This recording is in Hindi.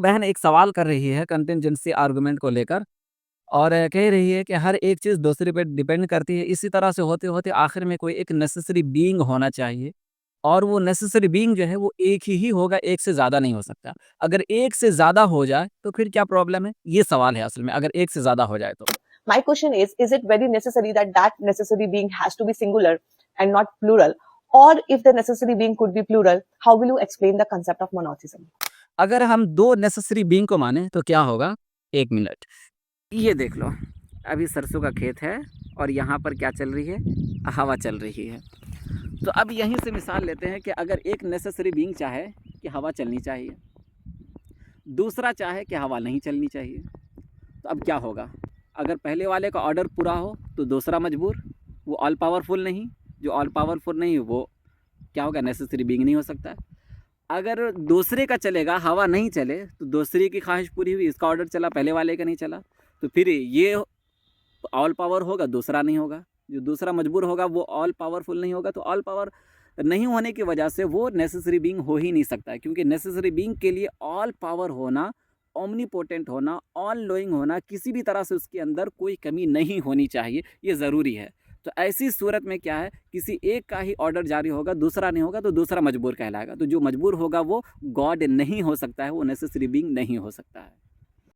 बहन एक सवाल कर रही है कंटिंजेंसी आर्गुमेंट को लेकर और कह रही है कि हर एक चीज़ दूसरे पे डिपेंड करती है। इसी तरह से होते-होते आखिर में कोई एक नेसेसरी बीइंग होना चाहिए और वो नेसेसरी बीइंग जो है वो एक ही होगा, एक से ज़्यादा नहीं हो सकता। अगर एक से ज़्यादा हो जाए तो फिर क्या प्रॉब्लम है? ये सवाल है असल में, अगर एक से ज़्यादा हो जाए तो। My question is it very necessary that that necessary being has to be singular and not plural? Or if the necessary being could be plural, how will you explain the concept of monotheism? अगर हम 2 नेसेसरी बीइंग को माने तो क्या होगा? 1 मिनट, ये देख लो, अभी सरसों का खेत है और यहाँ पर क्या चल रही है? हवा चल रही है। तो अब यहीं से मिसाल लेते हैं कि अगर एक नेसेसरी बीइंग चाहे कि हवा चलनी चाहिए, दूसरा चाहे कि हवा नहीं चलनी चाहिए, तो अब क्या होगा? अगर पहले वाले का ऑर्डर पूरा हो तो दूसरा मजबूर, वो ऑल पावरफुल नहीं, जो ऑल पावरफुल नहीं वो क्या होगा? नेसेसरी बीइंग नहीं हो सकता है। अगर दूसरे का चलेगा, हवा नहीं चले, तो दूसरे की ख्वाहिश पूरी हुई, इसका ऑर्डर चला, पहले वाले का नहीं चला, तो फिर ये ऑल पावर होगा, दूसरा नहीं होगा। जो दूसरा मजबूर होगा वो ऑल पावरफुल नहीं होगा, तो ऑल पावर नहीं होने की वजह से वो नेसेसरी बीइंग हो ही नहीं सकता है, क्योंकि नेसेसरी बीइंग के लिए ऑल पावर होना, ओमनीपोटेंट होना, ऑल नोइंग होना, किसी भी तरह से उसके अंदर कोई कमी नहीं होनी चाहिए, ये ज़रूरी है। तो ऐसी सूरत में क्या है, किसी एक का ही ऑर्डर जारी होगा, दूसरा नहीं होगा, तो दूसरा मजबूर कहलाएगा। तो जो मजबूर होगा वो गॉड नहीं हो सकता है, वो नेसेसरी बीइंग नहीं हो सकता है।